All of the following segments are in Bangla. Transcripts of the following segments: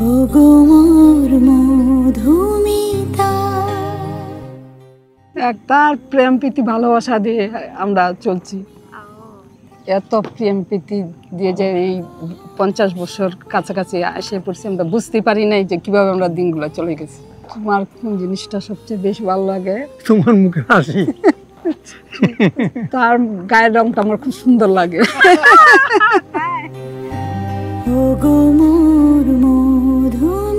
ওগো মোর মধুমিতা। তার প্রেম প্রীতি ভালোবাসা দিয়ে আমরা চলছি। এত প্রেম প্রীতি দিয়ে যে এই 50 বছর কাছাকাছি এসে পড়ছি, আমরা বুঝতে পারি নাই যে কিভাবে আমরা দিনগুলো চলে গেছি। তোমার কোন জিনিসটা সবচেয়ে বেশি ভালো লাগে? তোমার মুখে হাসি। তার গায়ের রংটা আমার খুব সুন্দর লাগে। ওগো মোর মধুমিতা,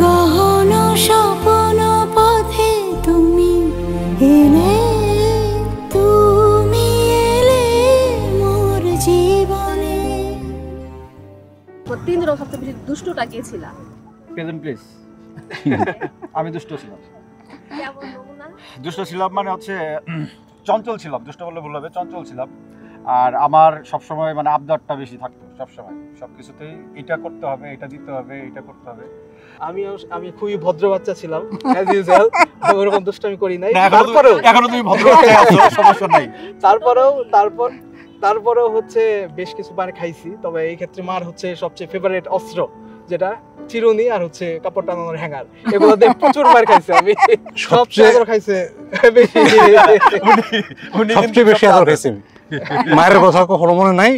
গহন স্বপ্ন পথে তুমি এলে, তুমি এলে মোর জীবনে। তিনজনের সবচেয়ে বেশি দুষ্টটা কে ছিল? Present please. আমি দুষ্ট ছিলাম। কেমন নমুনা? দুষ্ট ছিলাম মানে হচ্ছে চঞ্চল ছিলাম, দুষ্ট বললে ভুল হবে, চঞ্চল ছিলাম। আর আমার সবসময় মানে আবদারটা বেশি থাকতো, সবসময় সবকিছুতেই এটা করতে হবে, এটা দিতে হবে, এটা করতে হবে। আমি খুবই ভদ্র বাচ্চা ছিলাম, অ্যাজ ইউজুয়াল। আমি ওরকম দুষ্টামি করি নাই। এখনো তুমি ভদ্র বাচ্চা আছো, সমস্যা নাই। তারপরেও হচ্ছে বেশ কিছু বার খাইছি। তবে এই ক্ষেত্রে মার হচ্ছে সবচেয়ে ফেভারিট অস্ত্র, যেটা চিরুনি আর হচ্ছে কাপড় টানানোর হ্যাঙ্গার, এগুলো দিয়ে প্রচুর মার খাইছি আমি। সবচেয়ে আদর খাইছে বেশি, সবচেয়ে বেশি আদর খাইছি। মায়ের কথা কখনো মনে নাই,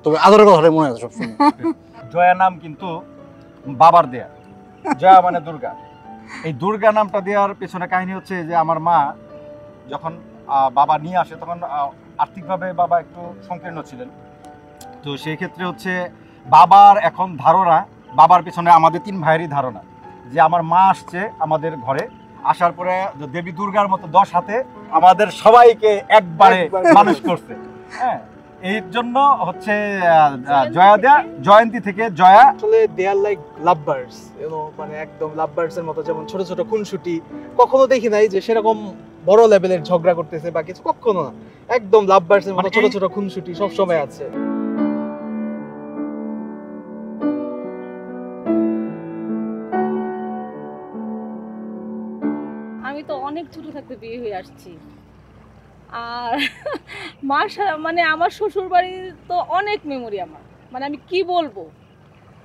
তবে আদরের কথা মনে আছে সবসময়। জয়া নাম কিন্তু বাবার দেয়া। জয়া মানে দুর্গা। এই দুর্গা নামটা দেওয়ার পেছনে কাহিনী হচ্ছে যে আমার মা যখন বাবা নিয়ে আসে, তখন আর্থিকভাবে বাবা একটু সংকীর্ণ ছিলেন। তো সেই ক্ষেত্রে হচ্ছে বাবার এখন ধারণা, বাবার পেছনে আমাদের 3 ভাইয়েরই ধারণা যে আমার মা আসছে আমাদের ঘরে, আসার পরে দেবী দুর্গার মতো 10 হাতে আমাদের সবাইকে একবারে মানুষ করছে। হ্যাঁ, এর জন্য হচ্ছে জয়া দেয়া, জয়ন্তী থেকে জয়া। আসলে দে আর লাইক লাভ বার্ডস, মানে একদম লাভ বার্ডস এর মতো। যেমন ছোট ছোট খুনসুটি কখনো দেখি নাই যে সেরকম বড় লেভেলের ঝগড়া করতেছে বা কিছু, কখনো না। একদম লাভ বার্ডস এর মতো ছোট ছোট খুনসুটি সব সময় আছে। আমি তো অনেক ছোট থাকতে বিয়ে হয়ে আসছি। আর মার মানে আমার শ্বশুর বাড়ির তো অনেক মেমোরি আমার, মানে আমি কি বলবো,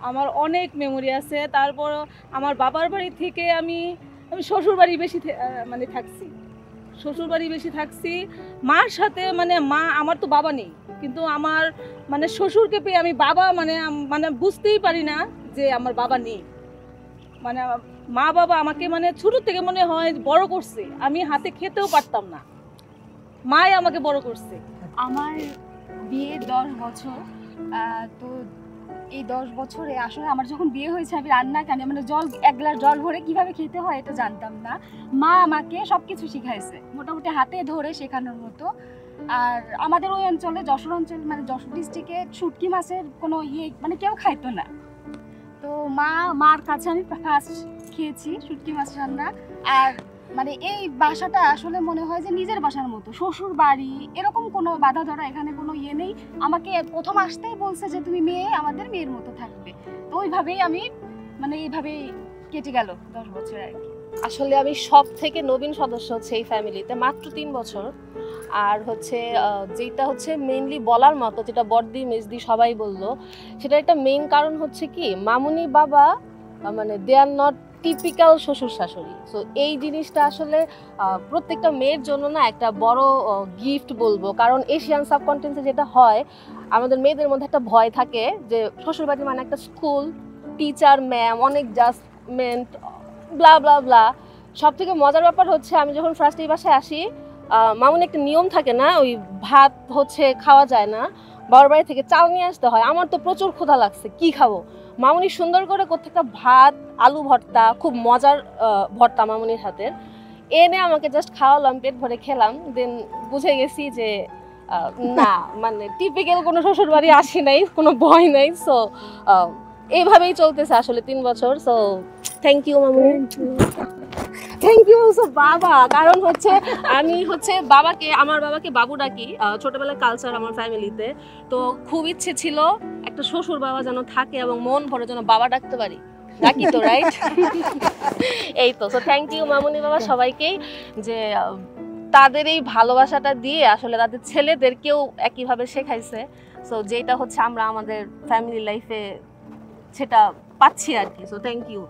আমার অনেক মেমোরি আছে। তারপর আমার বাবার বাড়ি থেকে আমি শ্বশুর বাড়ি বেশি মানে থাকছি, শ্বশুর বাড়ি বেশি থাকছি মার সাথে। মানে মা, আমার তো বাবা নেই, কিন্তু আমার মানে শ্বশুরকে পেয়ে আমি বাবা মানে বুঝতেই পারি না যে আমার বাবা নেই। মানে মা বাবা আমাকে মানে ছোট থেকে মনে হয় বড় করছে, আমি হাতে খেতেও পারতাম না, মাই আমাকে বড় করছে। আমার বিয়ে 10 বছর। তো এই 10 বছরে আসলে আমার যখন বিয়ে হয়েছে, আমি রান্না কেন মানে এক গ্লাস জল ভরে কিভাবে খেতে হয় এটা জানতাম না। মা আমাকে সবকিছু শিখাইছে, মোটামুটি হাতে ধরে শেখানোর মতো। আর আমাদের ওই অঞ্চলে, যশোর অঞ্চল মানে যশোর ডিস্ট্রিক্টে শুটকি মাছের কোনো মানে কেউ খাইতো না। তো মার কাছে আমি ফার্স্ট খেয়েছি শুটকি মাছ রান্না। আর মানে এই বাসাটা আসলে মনে হয় যে নিজের বাসার মতো, শ্বশুর বাড়ি, এরকম কোনো বাধা ধরা এখানে কোনো নেই। আমাকে প্রথম আসতেই বলছে যে তুমি মেয়ে, আমাদের মেয়ের মতো থাকবে। তো ওইভাবেই আমি মানে এইভাবেই কেটে গেল 10 বছর আর কি। আসলে আমি সব থেকে নবীন সদস্য হচ্ছে এই ফ্যামিলিতে, মাত্র 3 বছর। আর হচ্ছে যেটা হচ্ছে মেইনলি বলার মতো, যেটা বড়দি মেজদি সবাই বললো, সেটা একটা মেইন কারণ হচ্ছে কি, মামুনি বাবা মানে দে আর নট টিপিক্যাল শ্বশুর শাশুড়ি। সো এই জিনিসটা আসলে প্রত্যেকটা মেয়ের জন্য না একটা বড় গিফট বলবো। কারণ এশিয়ান সাবকন্টিনেন্টে যেটা হয়, আমাদের মেয়েদের মধ্যে একটা ভয় থাকে যে শ্বশুরবাড়ি মানে একটা স্কুল, টিচার, ম্যাম, অনেক জাজমেন্ট, ব্লা ব্লা ব্লা। সব থেকে মজার ব্যাপার হচ্ছে, আমি যখন ফার্স্ট এই বাসায় আসি, মামুনি একটা নিয়ম থাকে না, ওই ভাত হচ্ছে খাওয়া যায় না, বাবার বাড়ি থেকে চাল নিয়ে আসতে হয়। আমার তো প্রচুর ক্ষুধা লাগছে, কি খাবো? মামুনি সুন্দর করে কোথেকে ভাত, আলু ভর্তা, খুব মজার ভর্তা মামুনির হাতের এনে আমাকে জাস্ট খাওয়ালো, আমি পেট ভরে খেলাম। দেন বুঝে গেছি যে না, মানে টিপিক্যাল কোনো শ্বশুর বাড়ি আসি নাই, কোনো ভয় নাই। সো এইভাবেই চলতেছে আসলে 3 বছর। So thank you Mamuni, thank you also বাবা। কারণ হচ্ছে আমি হচ্ছে আমার বাবাকে বাবু ডাকি, ছোটবেলায় কালচার আমার ফ্যামিলিতে। তো খুব ইচ্ছে ছিল একটা শ্বশুর বাবা যেন থাকে এবং মন ভরে যেন বাবা ডাকতে পারি, ডাকি তো, রাইট? এই তো। সো থ্যাংক ইউ মামুনি বাবা সবাইকেই, যে তাদের এই ভালোবাসাটা দিয়ে আসলে তাদের ছেলেদেরকেও একইভাবে শেখাইছে। সো যেটা হচ্ছে আমরা আমাদের ফ্যামিলি লাইফে সেটা পাচ্ছি আর কি। So thank you.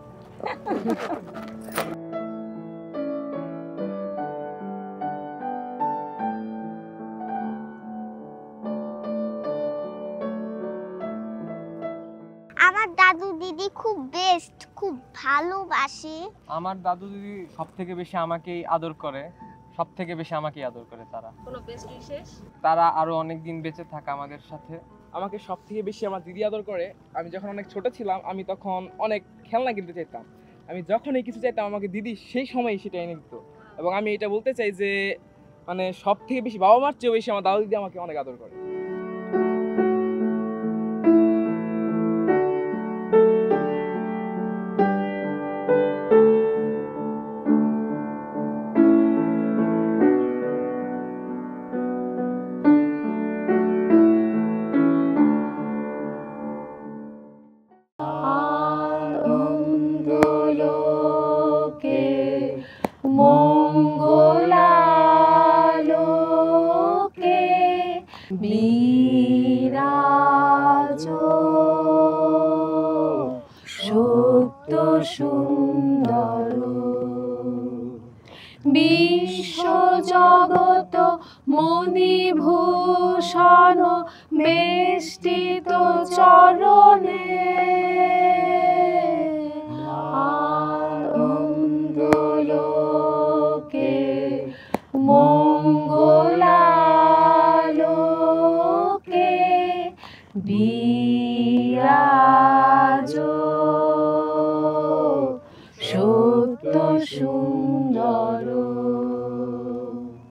আমার দাদু দিদি খুব বেস্ট, খুব ভালোবাসে। আমার দাদু দিদি সব থেকে বেশি আমাকেই আদর করে, সব থেকে বেশি আমাকেই আদর করে তারা। কোনো বেস্ট বিশেষ? তারা আরো অনেক দিন বেঁচে থাকে আমাদের সাথে। আমাকে সব থেকে বেশি আমার দিদি আদর করে। আমি যখন অনেক ছোট ছিলাম আমি তখন অনেক খেলনা কিনতে চাইতাম, আমি যখনই কিছু চাইতাম আমাকে দিদি সেই সময়ই সেটা এনে দিত। এবং আমি এটা বলতে চাই যে মানে সব থেকে বেশি বাবা মার চেয়েও বেশি আমার দাদু দিদি আমাকে অনেক আদর করে। আনন্দলোকে মঙ্গলালোকে বিরাজ সত্য সুন্দর বিশ্বজগৎ মণিভূষণ বেষ্টিত চরণে আনন্দলোকে মঙ্গলালোকে বিরাজ সত্য সুন্দর